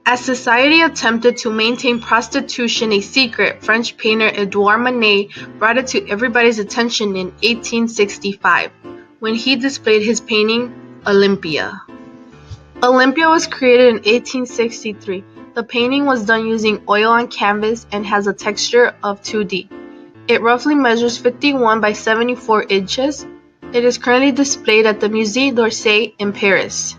As society attempted to maintain prostitution a secret, French painter Edouard Manet brought it to everybody's attention in 1865, when he displayed his painting, Olympia. Olympia was created in 1863. The painting was done using oil on canvas and has a texture of 2D. It roughly measures 51 by 74 inches. It is currently displayed at the Musée d'Orsay in Paris.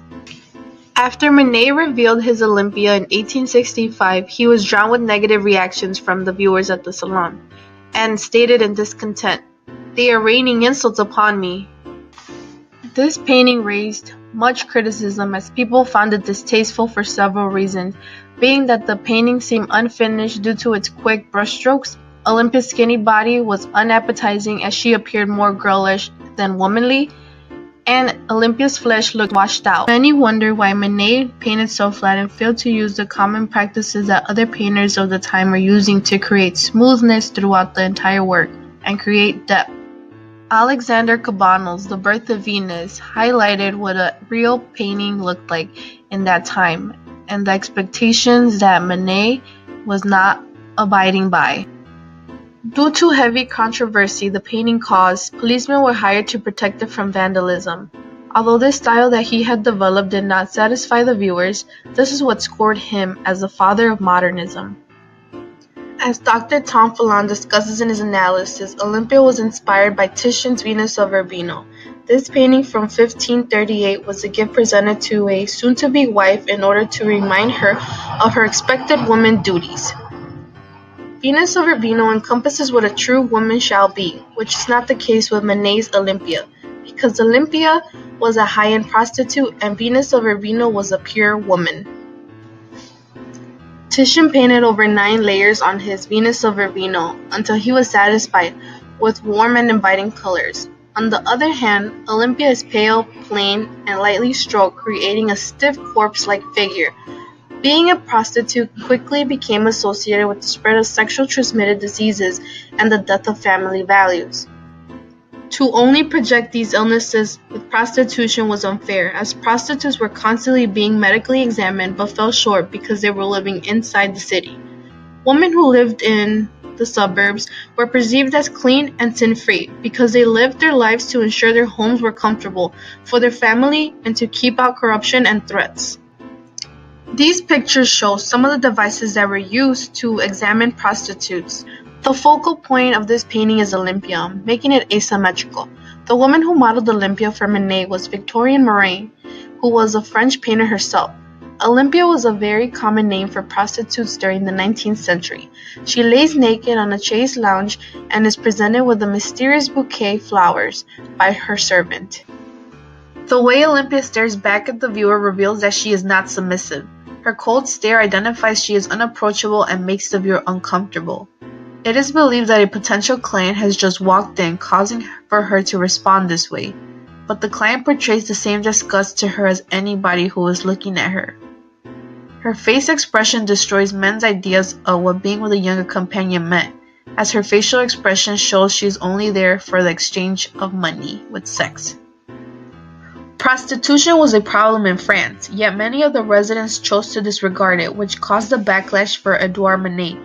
After Manet revealed his Olympia in 1865, he was drawn with negative reactions from the viewers at the salon, and stated in discontent, "They are raining insults upon me." This painting raised much criticism as people found it distasteful for several reasons, being that the painting seemed unfinished due to its quick brushstrokes. Olympia's skinny body was unappetizing as she appeared more girlish than womanly, and Olympia's flesh looked washed out. Many wonder why Manet painted so flat and failed to use the common practices that other painters of the time were using to create smoothness throughout the entire work and create depth. Alexander Cabanel's The Birth of Venus highlighted what a real painting looked like in that time and the expectations that Manet was not abiding by. Due to heavy controversy the painting caused, policemen were hired to protect it from vandalism. Although this style that he had developed did not satisfy the viewers, this is what scored him as the father of modernism. As Dr. Tom Fallon discusses in his analysis, Olympia was inspired by Titian's Venus of Urbino. This painting from 1538 was a gift presented to a soon-to-be wife in order to remind her of her expected woman duties. Venus of Urbino encompasses what a true woman shall be, which is not the case with Manet's Olympia, because Olympia was a high-end prostitute and Venus of Urbino was a pure woman. Titian painted over 9 layers on his Venus of Urbino until he was satisfied with warm and inviting colors. On the other hand, Olympia is pale, plain, and lightly stroked, creating a stiff corpse-like figure. Being a prostitute quickly became associated with the spread of sexually transmitted diseases and the death of family values. To only project these illnesses with prostitution was unfair, as prostitutes were constantly being medically examined but fell short because they were living inside the city. Women who lived in the suburbs were perceived as clean and sin-free because they lived their lives to ensure their homes were comfortable for their family and to keep out corruption and threats. These pictures show some of the devices that were used to examine prostitutes. The focal point of this painting is Olympia, making it asymmetrical. The woman who modeled Olympia for Manet was Victorine Manet, who was a French painter herself. Olympia was a very common name for prostitutes during the 19th century. She lays naked on a chaise lounge and is presented with a mysterious bouquet of flowers by her servant. The way Olympia stares back at the viewer reveals that she is not submissive. Her cold stare identifies she is unapproachable and makes the viewer uncomfortable. It is believed that a potential client has just walked in, causing for her to respond this way, but the client portrays the same disgust to her as anybody who is looking at her. Her face expression destroys men's ideas of what being with a younger companion meant, as her facial expression shows she is only there for the exchange of money with sex. Prostitution was a problem in France, yet many of the residents chose to disregard it, which caused a backlash for Edouard Manet,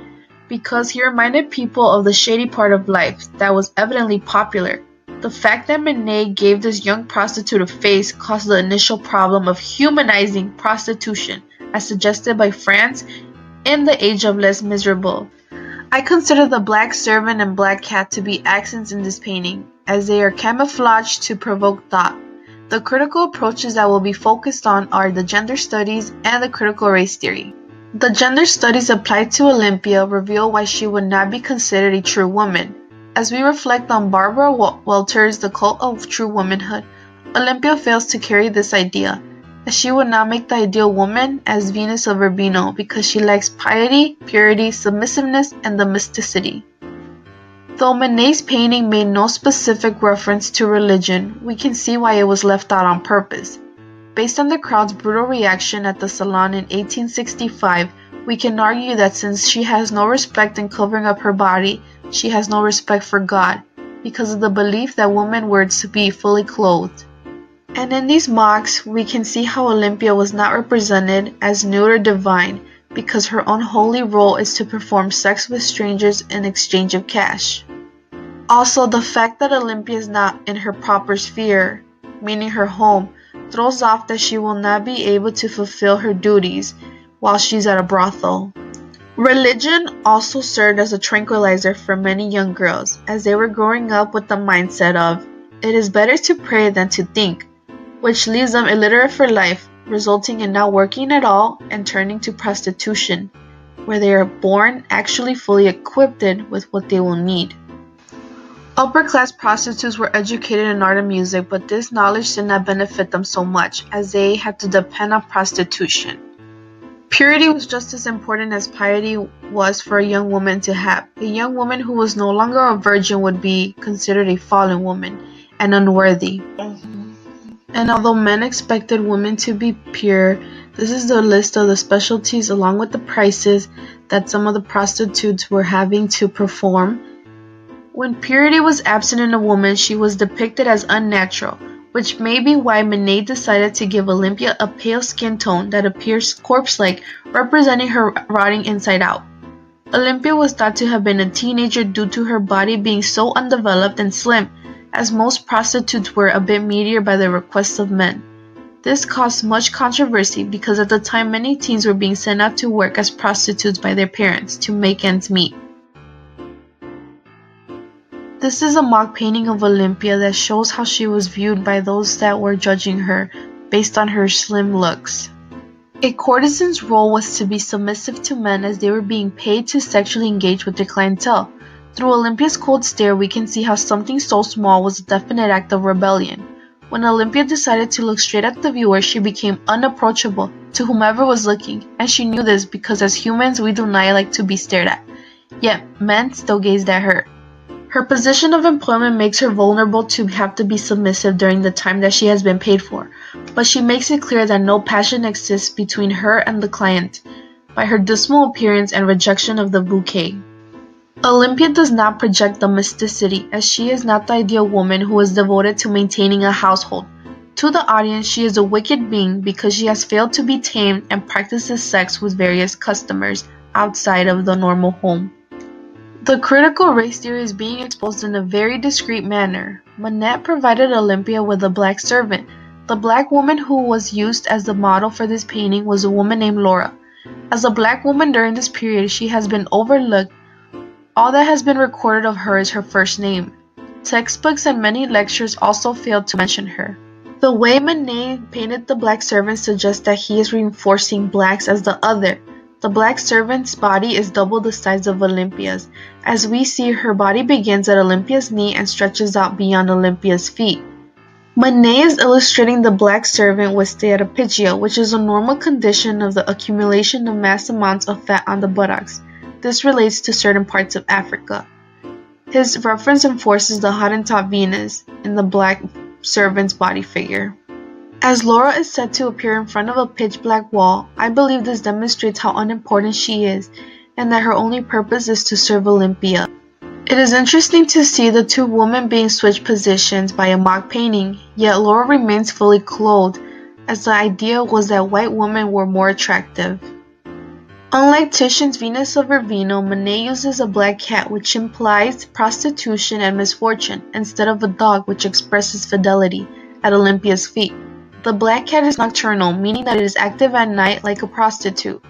because he reminded people of the shady part of life that was evidently popular. The fact that Manet gave this young prostitute a face caused the initial problem of humanizing prostitution, as suggested by France in the age of Les Miserables. I consider the black servant and black cat to be accents in this painting, as they are camouflaged to provoke thought. The critical approaches that will be focused on are the gender studies and the critical race theory. The gender studies applied to Olympia reveal why she would not be considered a true woman. As we reflect on Barbara Welter's The Cult of True Womanhood, Olympia fails to carry this idea, as she would not make the ideal woman as Venus of Urbino because she lacks piety, purity, submissiveness, and domesticity. Though Manet's painting made no specific reference to religion, we can see why it was left out on purpose. Based on the crowd's brutal reaction at the salon in 1865, we can argue that since she has no respect in covering up her body, she has no respect for God, because of the belief that women were to be fully clothed. And in these mocks, we can see how Olympia was not represented as nude or divine, because her unholy role is to perform sex with strangers in exchange of cash. Also, the fact that Olympia is not in her proper sphere, meaning her home, throws off that she will not be able to fulfill her duties while she's at a brothel. Religion also served as a tranquilizer for many young girls, as they were growing up with the mindset of, it is better to pray than to think, which leaves them illiterate for life, resulting in not working at all and turning to prostitution, where they are born actually fully equipped with what they will need. Upper-class prostitutes were educated in art and music, but this knowledge did not benefit them so much, as they had to depend on prostitution. Purity was just as important as piety was for a young woman to have. A young woman who was no longer a virgin would be considered a fallen woman and unworthy. And although men expected women to be pure, this is the list of the specialties along with the prices that some of the prostitutes were having to perform. When purity was absent in a woman, she was depicted as unnatural, which may be why Manet decided to give Olympia a pale skin tone that appears corpse-like, representing her rotting inside out. Olympia was thought to have been a teenager due to her body being so undeveloped and slim, as most prostitutes were a bit meatier by the requests of men. This caused much controversy because at the time many teens were being sent out to work as prostitutes by their parents to make ends meet. This is a mock painting of Olympia that shows how she was viewed by those that were judging her based on her slim looks. A courtesan's role was to be submissive to men as they were being paid to sexually engage with their clientele. Through Olympia's cold stare, we can see how something so small was a definite act of rebellion. When Olympia decided to look straight at the viewer, she became unapproachable to whomever was looking, and she knew this because as humans we do not like to be stared at. Yet, men still gazed at her. Her position of employment makes her vulnerable to have to be submissive during the time that she has been paid for, but she makes it clear that no passion exists between her and the client by her dismal appearance and rejection of the bouquet. Olympia does not project domesticity, as she is not the ideal woman who is devoted to maintaining a household. To the audience, she is a wicked being because she has failed to be tamed and practices sex with various customers outside of the normal home. The critical race theory is being exposed in a very discreet manner. Manet provided Olympia with a black servant. The black woman who was used as the model for this painting was a woman named Laura. As a black woman during this period, she has been overlooked. All that has been recorded of her is her first name. Textbooks and many lectures also failed to mention her. The way Manet painted the black servant suggests that he is reinforcing blacks as the other. The black servant's body is double the size of Olympia's. As we see, her body begins at Olympia's knee and stretches out beyond Olympia's feet. Manet is illustrating the black servant with steatopegia, which is a normal condition of the accumulation of mass amounts of fat on the buttocks. This relates to certain parts of Africa. His reference enforces the Hottentot Venus in the black servant's body figure. As Laura is said to appear in front of a pitch-black wall, I believe this demonstrates how unimportant she is, and that her only purpose is to serve Olympia. It is interesting to see the two women being switched positions by a mock painting, yet Laura remains fully clothed, as the idea was that white women were more attractive. Unlike Titian's Venus of Urbino, Manet uses a black cat, which implies prostitution and misfortune, instead of a dog, which expresses fidelity, at Olympia's feet. The black cat is nocturnal, meaning that it is active at night like a prostitute.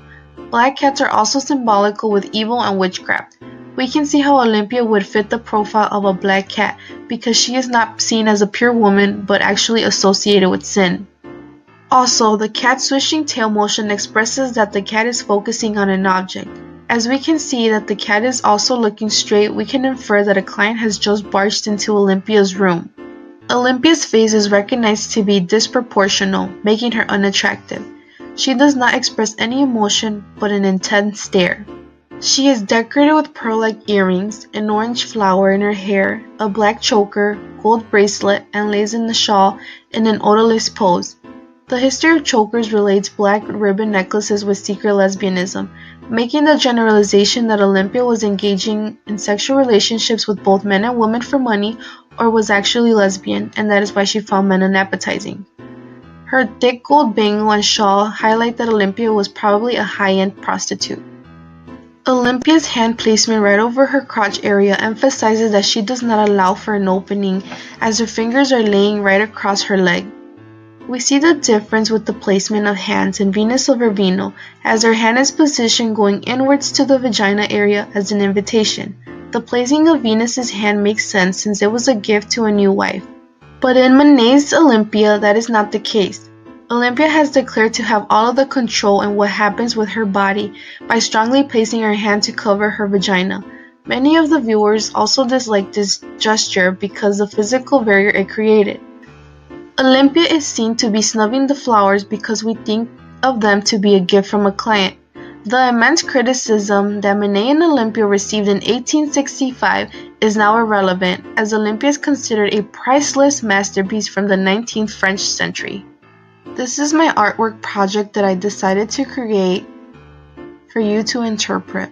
Black cats are also symbolical with evil and witchcraft. We can see how Olympia would fit the profile of a black cat because she is not seen as a pure woman but actually associated with sin. Also, the cat's swishing tail motion expresses that the cat is focusing on an object. As we can see that the cat is also looking straight, we can infer that a client has just barged into Olympia's room. Olympia's face is recognized to be disproportional, making her unattractive. She does not express any emotion but an intense stare. She is decorated with pearl-like earrings, an orange flower in her hair, a black choker, gold bracelet, and lays in the shawl in an odorless pose. The history of chokers relates black ribbon necklaces with secret lesbianism, making the generalization that Olympia was engaging in sexual relationships with both men and women for money or was actually lesbian, and that is why she found men unappetizing. Her thick gold bangle and shawl highlight that Olympia was probably a high-end prostitute. Olympia's hand placement right over her crotch area emphasizes that she does not allow for an opening, as her fingers are laying right across her leg. We see the difference with the placement of hands in Venus over Vino, as her hand is positioned going inwards to the vagina area as an invitation. The placing of Venus's hand makes sense since it was a gift to a new wife. But in Manet's Olympia, that is not the case. Olympia has declared to have all of the control in what happens with her body by strongly placing her hand to cover her vagina. Many of the viewers also dislike this gesture because of the physical barrier it created. Olympia is seen to be snubbing the flowers because we think of them to be a gift from a client. The immense criticism that Manet and Olympia received in 1865 is now irrelevant, as Olympia is considered a priceless masterpiece from the 19th French century. This is my artwork project that I decided to create for you to interpret.